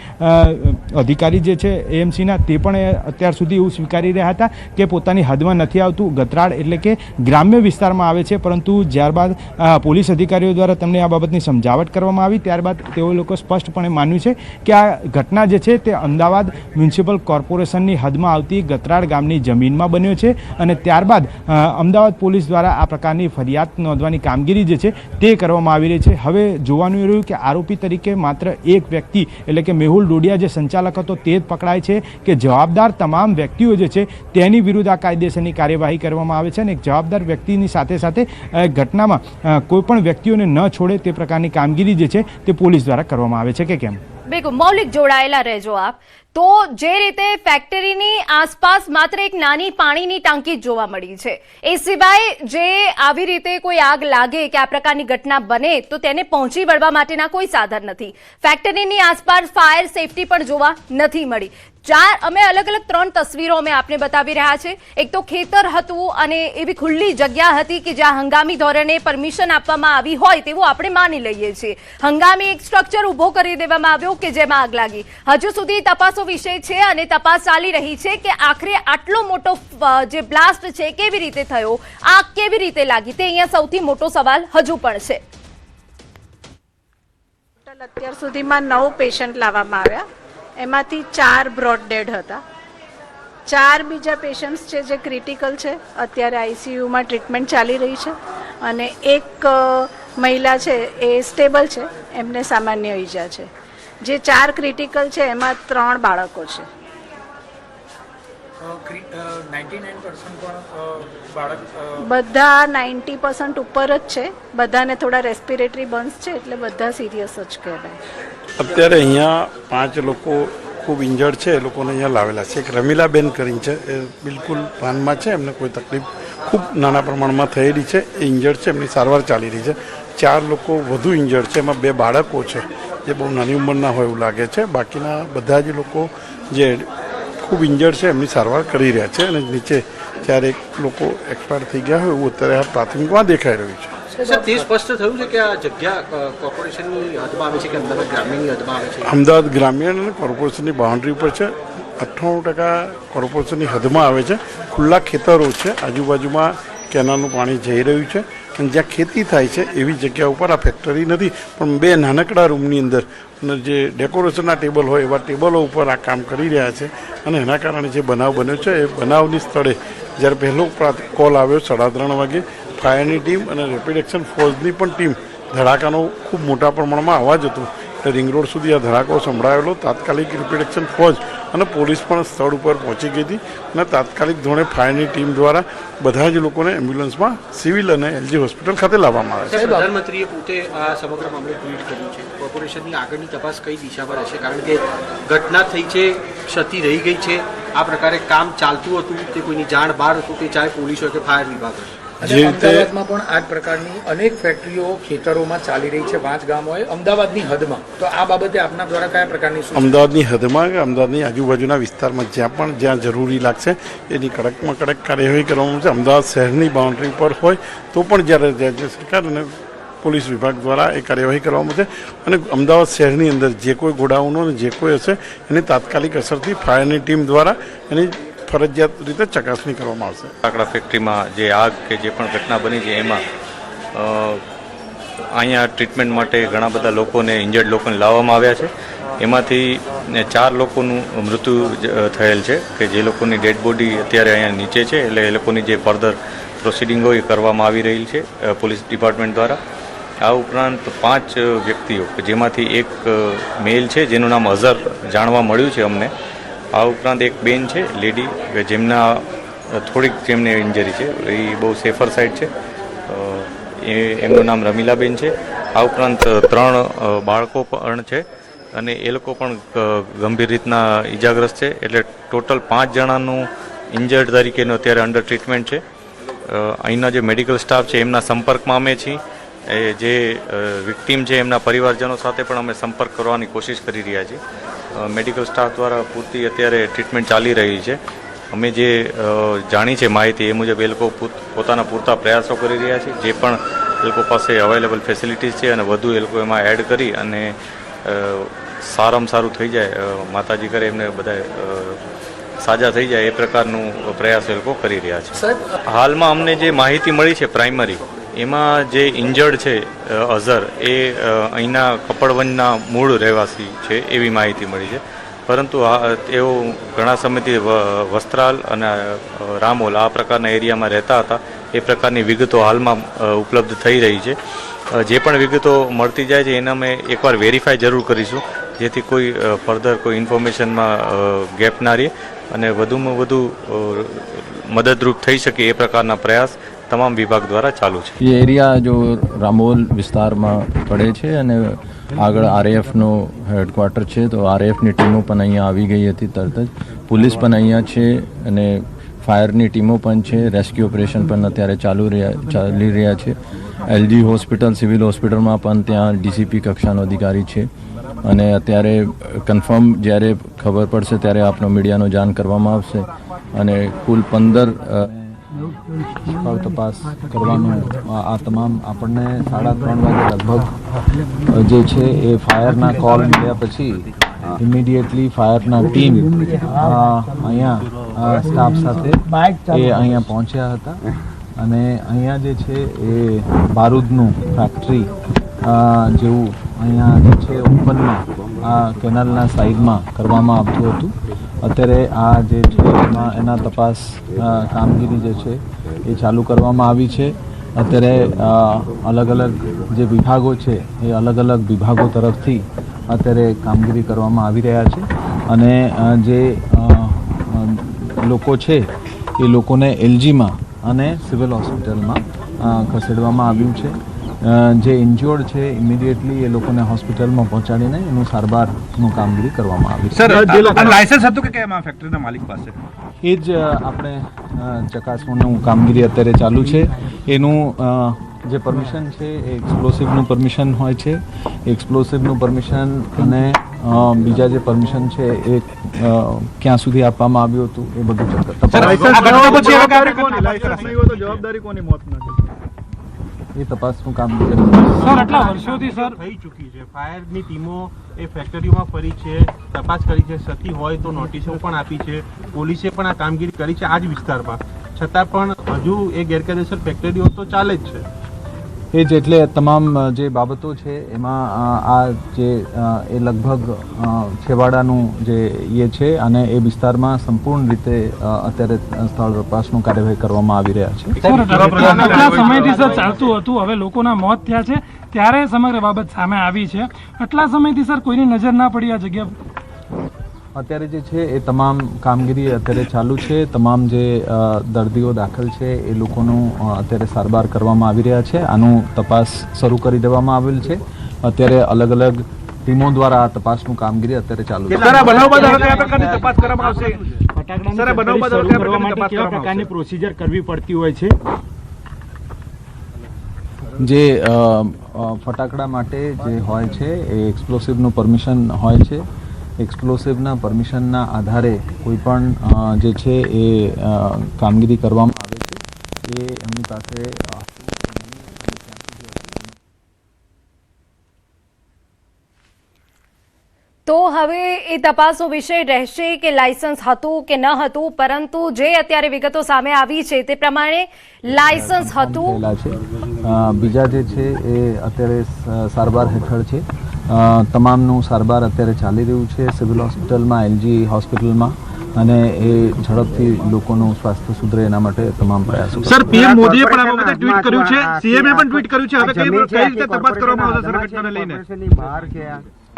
અધિકારી જે છે AMCના તે પણ અત્યાર સુધી એવું સ્વીકારી રહ્યા હતા કે પોતાની હદમાં નથી આવતું. ગતરાડ એટલે કે ગ્રામ્ય વિસ્તારમાં આવે છે, પરંતુ ત્યારબાદ પોલીસ અધિકારીઓ દ્વારા તેમને આ બાબતની સમજાવટ કરવામાં આવી. ત્યારબાદ તેઓ લોકો સ્પષ્ટપણે માન્યું છે કે આ ઘટના જે છે તે અમદાવાદ મ્યુનિસિપલ કોર્પોરેશનની હદમાં આવતી ગતરાડ ગામની જમીનમાં બન્યો છે અને ત્યારબાદ અમદાવાદ પોલીસ દ્વારા આ પ્રકારની ફરિયાદ નોંધવાની કામગીરી જે છે તે કરવામાં આવી રહી છે. હવે જોવાનું રહ્યું કે આરોપી તરીકે માત્ર એક વ્યક્તિ એટલે કે મેહુલ ડોડિયા જે સંચાલક હતો તે જ પકડાય છે કે જવાબદાર તમામ વ્યક્તિઓ જે છે તેની વિરુદ્ધ આ કાયદેસરની કાર્યવાહી કરવામાં આવે છે અને એક જવાબદાર વ્યક્તિની સાથે સાથે ઘટનામાં કોઈ પણ વ્યક્તિઓને ન છોડે તે પ્રકારની કામગીરી જે છે તે પોલીસ દ્વારા કરવામાં આવે છે કે કેમ? બિલકુલ મૌલિક, જોડાયેલા રહેજો આપ. તો જે રીતે ફેક્ટરીની આસપાસ માત્ર એક નાની પાણીની ટાંકી જ જોવા મળી છે, એ સિવાય જે આવી રીતે કોઈ આગ લાગે કે આ પ્રકારની ઘટના બને તો તેને પહોંચી વળવા માટેના કોઈ સાધન નથી. ફેક્ટરીની આસપાસ ફાયર સેફટી પણ જોવા નથી મળી. અમે અલગ અલગ 3 તસવીરો અમે આપને બતાવી રહ્યા છે. એક તો ખેતર હતું અને એવી ખુલ્લી જગ્યા હતી કે જ્યાં હંગામી ધોરણે પરમિશન આપવામાં આવી હોય તેવું આપણે માની લઈએ છીએ. હંગામી એક સ્ટ્રક્ચર ઊભો કરી દેવામાં આવ્યો કે જેમાં આગ લાગી. હજુ સુધી તપાસો વિષય છે અને તપાસ ચાલી રહી છે કે આખરે આટલો મોટો જે બ્લાસ્ટ છે કેવી રીતે થયો, આગ કેવી રીતે લાગી, તે અહીંયા સૌથી મોટો સવાલ હજુ પણ છે. અત્યાર સુધીમાં 9 પેશન્ટ લાવવામાં આવ્યા, એમાંથી 4 બ્રોડ ડેડ હતા. 4 બીજા પેશન્ટ્સ છે જે ક્રિટિકલ છે, અત્યારે ICUમાં ટ્રીટમેન્ટ ચાલી રહી છે અને એક મહિલા છે એ સ્ટેબલ છે, એમને સામાન્ય ઈજા છે. જે 4 ક્રિટિકલ છે એમાં 3 બાળકો છે. 99% પણ બધા 90% ઉપર જ છે. બધાને થોડા રેસ્પિરેટરી બર્ન્સ છે એટલે બધા સિરિયસ જ કહેવાય. અત્યારે અહીંયા 5 લોકો ખૂબ ઇન્જર્ડ છે, એ લોકોને અહીંયા લાવેલા છે. એક રમીલાબેન કરીને છે, એ બિલકુલ ભાનમાં છે, એમને કોઈ તકલીફ ખૂબ નાના પ્રમાણમાં થયેલી છે, એ ઇન્જર્ડ છે, એમની સારવાર ચાલી રહી છે. 4 લોકો વધુ ઇન્જર્ડ છે, એમાં 2 બાળકો છે જે બહુ નાની ઉંમરના હોય એવું લાગે છે. બાકીના બધા જ લોકો જે ખૂબ ઇન્જર્ડ છે એમની સારવાર કરી રહ્યા છે અને નીચે 4 લોકો એક્સપાયર થઈ ગયા હોય એવું અત્યારે પ્રાથમિકમાં દેખાઈ રહ્યું છે. સર, તે સ્પષ્ટ થયું છે કે આ જગ્યા કોર્પોરેશનની હદમાં આવે છે કે અમદાવાદ ગ્રામ્યની હદમાં આવે છે? અમદાવાદ ગ્રામ્ય અને કોર્પોરેશનની બાઉન્ડ્રી ઉપર છે. 98% કોર્પોરેશનની હદમાં આવે છે. ખુલ્લા ખેતરો છે, આજુબાજુમાં કેનાલનું પાણી જઈ રહ્યું છે અને જ્યાં ખેતી થાય છે એવી જગ્યા ઉપર આ ફેક્ટરી નથી, પણ 2 નાનકડા રૂમની અંદર અને જે ડેકોરેશનના ટેબલ હોય એવા ટેબલો ઉપર આ કામ કરી રહ્યા છે અને એના કારણે જે બનાવ બન્યો છે એ બનાવની સ્થળે જ્યારે પહેલો કોલ આવ્યો 3:30 વાગે, ફાયરની ટીમ અને રેપિડ એક્શન ફોર્સની પણ ટીમ, ધડાકાનો ખૂબ મોટા પ્રમાણમાં અવાજ હતો એટલે રિંગ રોડ સુધી આ ધડાકો સંભળાયેલો. તાત્કાલિક રેપિડ એક્શન ફોર્સ અને પોલીસ પણ સ્થળ ઉપર પહોંચી ગઈ હતી અને તાત્કાલિક ધોરણે ફાયરની ટીમ દ્વારા બધા જ લોકોને એમ્બ્યુલન્સમાં સિવિલ અને LG હોસ્પિટલ ખાતે લાવવામાં આવે છે. પ્રધાનમંત્રીએ પોતે આ સમગ્ર મામલે ટ્વીટ કર્યું છે. કોર્પોરેશનની આગળની તપાસ કઈ દિશામાં રહેશે? કારણ કે ઘટના થઈ છે, ક્ષતિ રહી ગઈ છે, આ પ્રકારે કામ ચાલતું હતું, તે કોઈની જાણ બહાર હતું, તે ચાહે પોલીસ હોય કે ફાયર વિભાગ હોય. અમદાવાદમાં પણ આ જ પ્રકારની અનેક ફેક્ટરીઓ ખેતરોમાં ચાલી રહી છે, 5 ગામોએ અમદાવાદની હદમાં. તો આ બાબતે આપના દ્વારા કયા પ્રકારની અમદાવાદની હદમાં કે અમદાવાદની આજુબાજુના વિસ્તારમાં જ્યાં જરૂરી લાગશે એની કડકમાં કડક કાર્યવાહી કરવામાં આવશે. અમદાવાદ શહેરની બાઉન્ડ્રી પર હોય તો પણ જ્યારે રાજ્ય સરકાર અને પોલીસ વિભાગ દ્વારા એ કાર્યવાહી કરવામાં આવશે અને અમદાવાદ શહેરની અંદર જે કોઈ ગોડાઉનો અને જે કોઈ હશે એની તાત્કાલિક અસરથી ફાયરની ટીમ દ્વારા એની ફરજિયાત રીતે ચકાસણી કરવામાં આવશે. કાકડા ફેક્ટરીમાં જે આગ કે જે પણ ઘટના બની છે એમાં અહીંયા ટ્રીટમેન્ટ માટે ઘણા બધા લોકોને, ઇન્જર્ડ લોકોને લાવવામાં આવ્યા છે. એમાંથી 4 લોકોનું મૃત્યુ થયેલ છે કે જે લોકોની ડેડ બોડી અત્યારે અહીંયા નીચે છે, એટલે એ લોકોની જે ફર્ધર પ્રોસિડિંગ હોય એ કરવામાં આવી રહી છે પોલીસ ડિપાર્ટમેન્ટ દ્વારા. આ ઉપરાંત 5 વ્યક્તિઓ જેમાંથી એક મેલ છે જેનું નામ અઝર જાણવા મળ્યું છે અમને. આ ઉપરાંત એક બેન છે લેડી કે જેમના જેમને ઇન્જરી છે, એ બહુ સેફર સાઈડ છે, એમનું નામ રમીલાબેન છે. આ ઉપરાંત 3 બાળકો પણ છે અને એ લોકો પણ ગંભીર રીતના ઈજાગ્રસ્ત છે. એટલે ટોટલ 5 જણાનું ઇન્જર્ડ તરીકેનો અત્યારે અંડર ટ્રીટમેન્ટ છે. અહીંના જે મેડિકલ સ્ટાફ છે એમના સંપર્કમાં અમે છીએ. જે વિક્ટીમ છે એમના પરિવારજનો સાથે પણ અમે સંપર્ક કરવાની કોશિશ કરી રહ્યા છીએ. મેડિકલ સ્ટાફ દ્વારા પૂરતી અત્યારે ટ્રીટમેન્ટ ચાલી રહી છે. અમે જે જાણી છે માહિતી એ મુજબ એ લોકો પોતાના પૂરતા પ્રયાસો કરી રહ્યા છે. જે પણ એ લોકો પાસે અવેલેબલ ફેસિલિટીઝ છે અને વધુ એ લોકો એમાં એડ કરી અને સારામાં સારું થઈ જાય, માતાજી કરે એમને બધા સાજા થઈ જાય એ પ્રકારનું પ્રયાસ એ લોકો કરી રહ્યા છે. હાલમાં અમને જે માહિતી મળી છે પ્રાઇમરી, એમાં જે ઇન્જર્ડ છે અઝર એ અહીંના કપડવંજના મૂળ રહેવાસી છે એવી માહિતી મળી છે. પરંતુ તેઓ ઘણા સમયથી વસ્ત્રાલ અને રામોલ આ પ્રકારના એરિયામાં રહેતા હતા. એ પ્રકારની વિગતો હાલમાં ઉપલબ્ધ થઈ રહી છે. જે પણ વિગતો મળતી જાય છે એના અમે એકવાર વેરીફાઈ જરૂર કરીશું, જેથી કોઈ ફર્ધર કોઈ ઇન્ફોર્મેશનમાં ગેપ ના રહે અને વધુમાં વધુ મદદરૂપ થઈ શકે એ પ્રકારના પ્રયાસ તમામ વિભાગ દ્વારા ચાલુ છે. એ એરિયા જો રામોલ વિસ્તારમાં પડે છે અને આગળ આરએએફનો હેડક્વાર્ટર છે, તો આરએએફની ટીમો પણ અહીંયા આવી ગઈ હતી તરત જ. પોલીસ પણ અહીંયા છે અને ફાયરની ટીમો પણ છે. રેસ્ક્યુ ઓપરેશન પણ અત્યારે ચાલી રહ્યા છે. એલજી હોસ્પિટલ, સિવિલ હોસ્પિટલમાં પણ ત્યાં ડીસીપી કક્ષાનો અધિકારી છે અને અત્યારે કન્ફર્મ જ્યારે ખબર પડશે ત્યારે આપનો મીડિયાનો જાણ કરવામાં આવશે. અને કુલ 15 તપાસ કરવાનું આ તમામ આપણને 3:30 વાગે લગભગ જે છે એ ફાયરના કોલ મળ્યા પછી ઇમિડિયેટલી ફાયરના ટીમ અહીંયા સ્ટાફ સાથે એ અહીંયા પહોંચ્યા હતા અને અહીંયા જે છે એ બારૂદનું ફેક્ટરી જેવું અહીંયા જે છે ઓપનમાં આ કેનાલના સાઈડમાં કરવામાં આવતું હતું. અત્યારે આ જે છે એના તપાસ કામગીરી જે છે એ ચાલુ કરવામાં આવી છે. અત્યારે અલગ અલગ જે વિભાગો છે એ અલગ અલગ વિભાગો તરફથી અત્યારે કામગીરી કરવામાં આવી રહ્યા છે અને જે લોકો છે એ લોકોને એલજીમાં અને સિવિલ હોસ્પિટલમાં ખસેડવામાં આવ્યું છે. જે ઇન્જોર્ડ છે ઇમિડિયેટલી એ લોકોને હોસ્પિટલમાં પહોંચાડીને એનું સારવારનું કામગીરી કરવામાં આવી. સર, જે લોકોનું લાયસન્સ હતું કે કેમ આ ફેક્ટરીના માલિક પાસે? એ જ આપણે ચકાસવાનું કામગીરી અત્યારે ચાલુ છે. એનું જે પરમિશન છે એ એક્સપ્લોસિવનું પરમિશન હોય છે. એક્સપ્લોસિવનું પરમિશન અને બીજા જે પરમિશન છે એ ક્યાં સુધી આપવામાં આવ્યું હતું એ બધું જવાબદારી કોની મોતની? એ તપાસનું કામ સર આટલા વર્ષોથી સર થઈ ચૂકી છે. ફાયરની ટીમો એ ફેક્ટરીઓમાં ફરી છે, તપાસ કરી છે, સતી હોય તો નોટિસો પણ આપી છે, પોલીસે પણ આ કામગીરી કરી છે આ જ વિસ્તારમાં, છતાં પણ હજુ એ ગેરકાયદેસર ફેક્ટરીઓ તો ચાલે જ છે. એ જ એટલે તમામ જે બાબતો છે એમાં આ જે એ લગભગ છેવાડાનું જે એ છે અને એ વિસ્તારમાં સંપૂર્ણ રીતે અત્યારે સ્થળ તપાસનું કાર્યવાહી કરવામાં આવી રહ્યા છે. આટલા સમયથી સર ચાલતું હતું, હવે લોકોના મોત થયા છે ત્યારે સમગ્ર બાબત સામે આવી છે. આટલા સમયથી સર કોઈની નજર ના પડી આ જગ્યા? અત્યારે જે છે એ તમામ કામગીરી અત્યારે ચાલુ છે. તમામ જે દર્દીઓ દાખલ છે એ લોકોનું અત્યારે સારવાર કરવામાં આવી રહ્યા છે. આનું તપાસ શરૂ કરી દેવામાં આવેલ છે. અત્યારે અલગ અલગ ટીમો દ્વારા આ તપાસનું કામગીરી અત્યારે ચાલુ છે. કેવા પ્રકારની પ્રોસિજર કરવી પડતી હોય છે? જે ફટાકડા માટે જે હોય છે એ એક્સપ્લોસિવનું પરમિશન હોય છે. એક્સપ્લોસિવના પરમિશનના આધારે કોઈ પણ જે છે એ કામગીરી કરવામાં આવે છે. એ એમની પાસે તો હવે એ તપાસનો વિષય રહેશે કે લાયસન્સ હતું કે ન હતું, પરંતુ જે અત્યારે વિગતો સામે આવી છે તે પ્રમાણે લાયસન્સ હતું. બીજા જે છે એ અત્યારે સારવાર હેઠળ છે. તમામનું સારવાર અત્યારે ચાલી રહ્યું છે સિવિલ હોસ્પિટલમાં, એલજી હોસ્પિટલમાં, અને એ ઝડપથી લોકોનું સ્વાસ્થ્ય સુધરે એના માટે તમામ પ્રયાસો. સર, પીએમ મોદીએ પણ આ બાબતે ટ્વીટ કર્યું છે, સીએમએ પણ ટ્વીટ કર્યું છે. હવે કઈ રીતે તપાસ કરવામાં આવશે સર ઘટનાને લઈને? બહાર કે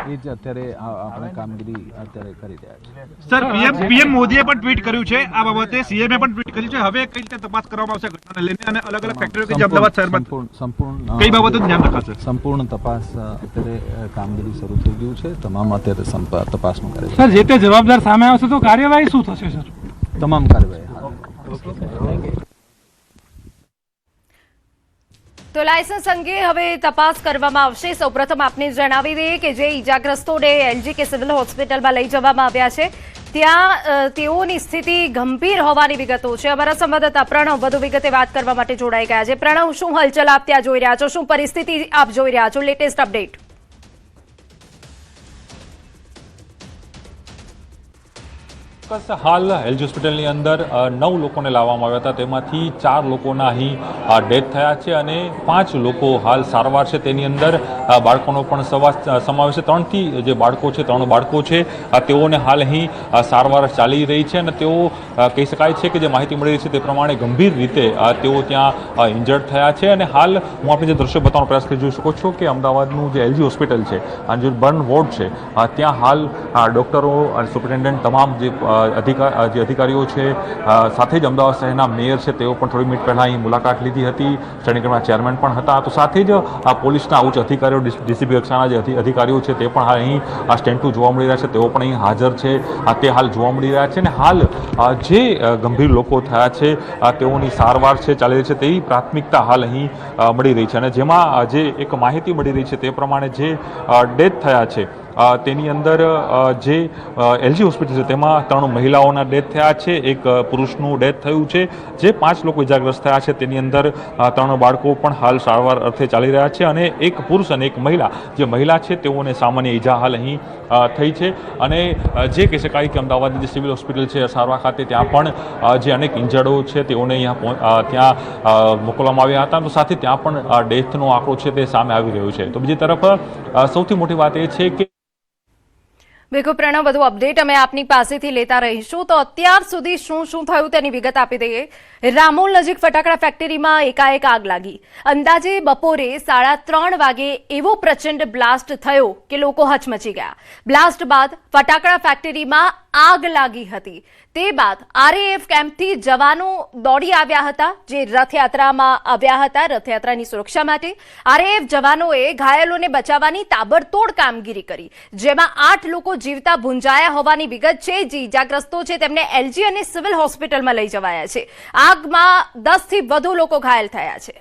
એ જ અત્યારે આપણે કામગીરી અત્યારે કરી રહ્યા છીએ. સર, પીએમ મોદીએ પણ ટ્વીટ કર્યું છે આ બાબતે, સીએમએ પણ ટ્વીટ કર્યું છે. હવે કઈ રીતે તપાસ કરવામાં આવશે ઘટનાને લઈને અને અલગ અલગ ફેક્ટરીઓ કે જે અમદાવાદ શહેરમાં સંપૂર્ણ કઈ બાબતો ધ્યાન રખાશે? સંપૂર્ણ તપાસ અત્યારે કામગીરી શરૂ થઈ ગયું છે. તમામ અત્યારે તપાસનું કાર્ય. સર, જે તે જવાબદાર સામે આવશે તો કાર્યવાહી શું થશે સર? તમામ કાર્યવાહી તો લાયસન્સ અંગે હવે તપાસ કરવામાં આવશે. સૌપ્રથમ આપને જણાવી દઈએ કે જે ઈજાગ્રસ્તોને એલજી કે સિવિલ હોસ્પિટલમાં લઈ જવામાં આવ્યા છે ત્યાં તેઓની સ્થિતિ ગંભીર હોવાની વિગતો છે. અમારા સંવાદદાતા પ્રણવ વધુ વિગતે વાત કરવા માટે જોડાઈ ગયા છે. પ્રણવ, શું હલચલ આપ ત્યાં જોઈ રહ્યા છો? શું પરિસ્થિતિ આપ જોઈ રહ્યા છો? Latest update. હાલ એલજી હોસ્પિટલની અંદર 9 લોકોને લાવવામાં આવ્યા હતા. તેમાંથી 4 લોકોના અહીં ડેથ થયા છે અને 5 લોકો હાલ સારવાર છે. તેની અંદર બાળકોનો પણ સમાવેશ છે. 3 થી જે બાળકો છે, 3 બાળકો છે, તેઓને હાલ અહીં સારવાર ચાલી રહી છે અને તેઓ કહી શકાય છે કે જે માહિતી મળી રહી છે તે પ્રમાણે ગંભીર રીતે તેઓ ત્યાં ઇન્જર્ડ થયા છે. અને હાલ હું આપણે જે દ્રશ્ય બતાવવાનો પ્રયાસ કરી જોઈ શકો છો કે અમદાવાદનું જે એલજી હોસ્પિટલ છે અને જે બર્ન વોર્ડ છે ત્યાં હાલ ડૉક્ટરો અને સુપ્રિન્ટેન્ડન્ટ તમામ જે અધિકારીઓ છે, સાથે જ અમદાવાદ શહેરના મેયર છે તેઓ પણ થોડી મિનિટ પહેલાં અહીં મુલાકાત લીધી હતી. સ્ટેન્ડિંગ કમિટીના ચેરમેન પણ હતા. તો સાથે જ પોલીસના ઉચ્ચ અધિકારીઓ, ડીસીપી કક્ષાના જે અધિકારીઓ છે તે પણ હાલ અહીં સ્ટેન્ડ 2 જોવા મળી રહ્યા છે. તેઓ પણ અહીં હાજર છે. તે હાલ જોવા મળી રહ્યા છે અને હાલ જે ગંભીર લોકો થયા છે તેઓની સારવાર છે ચાલી રહી છે તેવી પ્રાથમિકતા હાલ અહીં મળી રહી છે. અને જેમાં જે એક માહિતી મળી રહી છે તે પ્રમાણે જે ડેથ થયા છે તેની અંદર જે એલજી હોસ્પિટલ છે તેમાં 3 મહિલાઓના ડેથ થયા છે, 1 પુરુષનું ડેથ થયું છે. જે 5 લોકો ઇજાગ્રસ્ત થયા છે તેની અંદર 3 બાળકો પણ હાલ સારવાર અર્થે ચાલી રહ્યા છે અને 1 પુરુષ અને 1 મહિલા, જે મહિલા છે તેઓને સામાન્ય ઈજા હાલ અહીં થઈ છે. અને જે કહી શકાય કે અમદાવાદની જે સિવિલ હોસ્પિટલ છે સારવાર ખાતે ત્યાં પણ જે અનેક ઇન્જર્ડો છે તેઓને અહીંયા ત્યાં મોકલવામાં આવ્યા હતા. તો સાથે ત્યાં પણ ડેથનો આંકડો છે તે સામે આવી રહ્યો છે. તો બીજી તરફ સૌથી મોટી વાત એ છે કે બિલકુલ પ્રણવ, વધુ અપડેટ અમે આપની પાસેથી લેતા રહીશું. તો અત્યાર સુધી શું થયું તેની વિગત આપી દઈએ. રામોલ નજીક ફટાકડા ફેક્ટરીમાં એકાએક આગ લાગી. અંદાજે બપોરે 3:30 વાગે એવો પ્રચંડ બ્લાસ્ટ થયો કે લોકો હચમચી ગયા. બ્લાસ્ટ બાદ ફટાકડા ફેક્ટરીમાં આગ લાગી હતી. તે બાદ આરએએફ કેમ્પથી જવાનો દોડી આવ્યા હતા, જે રથયાત્રામાં આવ્યા હતા. રથયાત્રાની સુરક્ષા માટે આરએએફ જવાનોએ ઘાયલોને બચાવવાની તાબડતોડ કામગીરી કરી, જેમાં 8 લોકો જીવતા ભૂંજાયા હોવાની વિગત છે. જે ઇજાગ્રસ્તો છે તેમને એલજી અને સિવિલ હોસ્પિટલમાં લઈ જવાયા છે. આગમાં 10 થી વધુ લોકો ઘાયલ થયા છે.